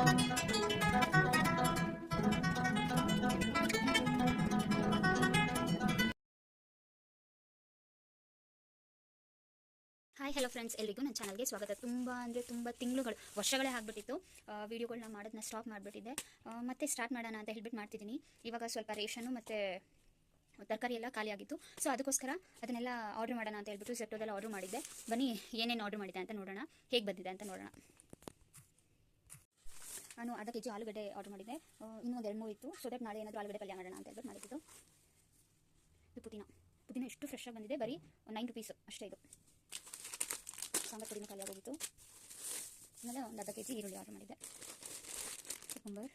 Hi hello friends, ಎಲ್ರಿಗೂ ನನ್ನ ಚಾನಲ್ಗೆ ಸ್ವಾಗತ. ತುಂಬ ತಿಂಗಳುಗಳು ವರ್ಷಗಳೇ ಆಗಿಬಿಟ್ಟಿತ್ತು. ವೀಡಿಯೋಗಳನ್ನ ಮಾಡೋದನ್ನ ಸ್ಟಾಪ್ ಮಾಡಿಬಿಟ್ಟಿದ್ದೆ. ಮತ್ತೆ ಸ್ಟಾರ್ಟ್ ಮಾಡೋಣ ಅಂತ ಹೇಳ್ಬಿಟ್ಟು ಮಾಡ್ತಿದ್ದೀನಿ. ಇವಾಗ ಸ್ವಲ್ಪ ರೇಷನ್ನು ಮತ್ತು ತರಕಾರಿ ಎಲ್ಲ ಖಾಲಿ ಆಗಿತ್ತು. ಸೊ ಅದಕ್ಕೋಸ್ಕರ ಅದನ್ನೆಲ್ಲ ಆರ್ಡರ್ ಮಾಡೋಣ ಅಂತ ಹೇಳ್ಬಿಟ್ಟು ಝೆಪ್ಟೋದಲ್ಲಿ ಆರ್ಡರ್ ಮಾಡಿದ್ದೆ. ಬನ್ನಿ ಏನೇನು ಆರ್ಡರ್ ಮಾಡಿದೆ ಅಂತ ನೋಡೋಣ, ಹೇಗೆ ಬಂದಿದೆ ಅಂತ ನೋಡೋಣ. ನಾನು ಅರ್ಧ ಕೆಜಿ ಆಲೂಗಡ್ಡೆ ಆರ್ಡರ್ ಮಾಡಿದ್ದೆ. ಇನ್ನೂ ಒಂದು 2-3 ಇತ್ತು. ಸೊ ದಟ್ ನಾಳೆ ಏನಾದರೂ ಆಲೂಗಡ್ಡೆ ಪಲ್ಯ ಮಾಡೋಣ ಅಂತ ಹೇಳ್ಬಿಟ್ಟು ಮಾಡಿದ್ದು. ಇದು ಪುದೀನ ಎಷ್ಟು ಫ್ರೆಶ್ ಆಗಿ ಬಂದಿದೆ. ಬರೀ 9 ರೂಪೀಸ್ ಅಷ್ಟೇ. ಇದು ಸಾಂಬಾರು ಪುಡಿನೂ ಖಾಲಿ ಆಗೋಗಿತ್ತು. ಆಮೇಲೆ ಒಂದು ಅರ್ಧ ಕೆಜಿ ಈರುಳ್ಳಿ ಆರ್ಡರ್ ಮಾಡಿದ್ದೆ. ಕುಕುಂಬರ್,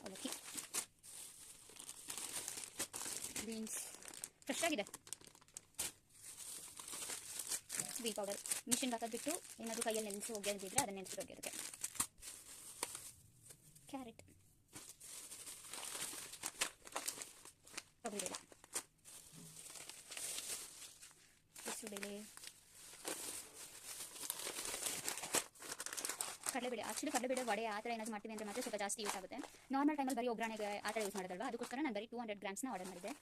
ಅವಲಕ್ಕಿ, ಬೀನ್ಸ್ ಫ್ರೆಶ್ ಆಗಿದೆ. ಸ್ವೀಟ್ ಪೌಡರ್ ಮಿಷಿನ್ಗೆ ಹಾಕೋದು ಬಿಟ್ಟು ಏನಾದರೂ ಕೈಯಲ್ಲಿ ನೆನೆಸಿ ಒಗೆದಿದ್ರೆ ಅದನ್ನ ನೆನೆಸಿಟ್ಟು ಒಗೆಯೋದಕ್ಕೆ. ಕ್ಯಾರೆಟ್, ತೊಗರಿಬೇಳೆ, ಹೆಸರುಬೇಳೆ, ಕಡಲೆಬೇಳೆ. ಆಕ್ಚುಲಿ ಕಡಲೆಬೇಳೆ ವಡೆ ಆ ಥರ ಏನಾದರೂ ಮಾಡ್ತೀವಿ ಅಂದರೆ ಮಾತ್ರ ಸ್ವಲ್ಪ ಜಾಸ್ತಿ ಯೂಸ್ ಆಗುತ್ತೆ. ನಾರ್ಮಲ್ ಟೈಮಲ್ಲಿ ಬರೀ ಒಗ್ಗರಣೆಗೆ ಆ ಥರ ಯೂಸ್ ಮಾಡೋದಲ್ವಾ, ಅದಕ್ಕೋಸ್ಕರ ನಾನು ಬರೀ 200 ಗ್ರಾಮ್ಸ್ನ ಆರ್ಡರ್ ಮಾಡಿದ್ದೆ.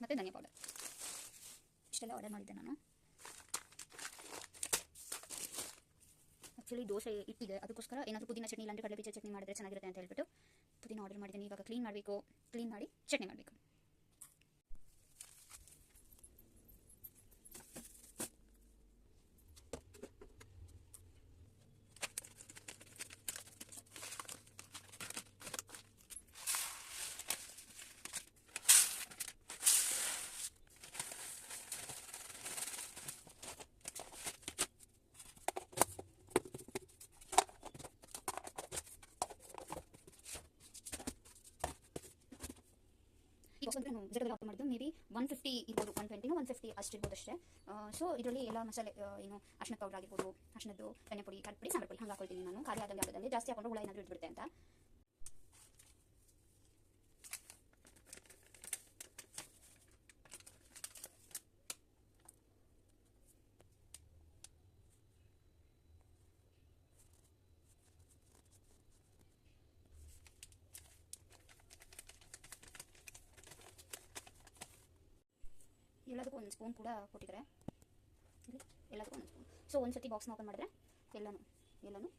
ಮತ್ತು ಧನಿಯಾ ಪೌಡರ್ ಇಷ್ಟೆಲ್ಲ ಆರ್ಡರ್ ಮಾಡಿದ್ದೆ ನಾನು. ಆ್ಯಕ್ಚುಲಿ ದೋಸೆ ಇಟ್ಟಿದೆ, ಅದಕ್ಕೋಸ್ಕರ ಏನಾದರೂ ಪುದೀನ ಚಟ್ನಿ ಇಲ್ಲಾಂದರೆ ಕಡಲೆ ಬೀಜ ಚಟ್ನಿ ಮಾಡಿದ್ರೆ ಚೆನ್ನಾಗಿರುತ್ತೆ ಅಂತ ಹೇಳ್ಬಿಟ್ಟು ಪುದೀನ ಆರ್ಡರ್ ಮಾಡಿದ್ದೀನಿ. ಇವಾಗ ಕ್ಲೀನ್ ಮಾಡಬೇಕು, ಕ್ಲೀನ್ ಮಾಡಿ ಚಟ್ನಿ ಮಾಡಬೇಕು. ಈಗ ಬಂದರೆ ನಾನು ಜಗದಲ್ಲಿ ಆರ್ಡರ್ ಮಾಡಿದ್ದು ಮೇ ಬಿ 150 ಇರ್ಬೋದು, 120 150 ಅಷ್ಟಿರ್ಬೋದು ಅಷ್ಟೇ. ಸೊ ಇದರಲ್ಲಿ ಎಲ್ಲ ಮಸಾಲೆ ಏನು ಅರ್ಶಿನ ಪೌಡರ್ ಆಗಿರ್ಬೋದು, ಅರ್ಶಿನದ್ದು, ಧನಿಯಾ ಪುಡಿ, ಖಾರದ ಪುಡಿ, ಸಾಂಬಾರು ಪುಡಿ ಹಂಗೆ ಹಾಕೊಳ್ತೀನಿ ನಾನು. ಖಾಲಿ ಆದಂಗೆ ಆಗೋದಂಗೆ ಜಾಸ್ತಿ ಹಾಕೊಂಡ್ರೆ ಹುಳ ಏನಾದರೂ ಇಟ್ಬಿಡುತ್ತೆ ಅಂತ. ಎಲ್ಲದಕ್ಕೂ ಒಂದು ಸ್ಪೂನ್ ಕೂಡ ಕೊಟ್ಟಿದ್ದಾರೆ. ಎಲ್ಲದಕ್ಕೂ ಒಂದು ಸ್ಪೂನ್. ಸೊ ಒಂದು ಸತಿ ಬಾಕ್ಸ್ನ ಓಪನ್ ಮಾಡಿದ್ರೆ ಎಲ್ಲನೂ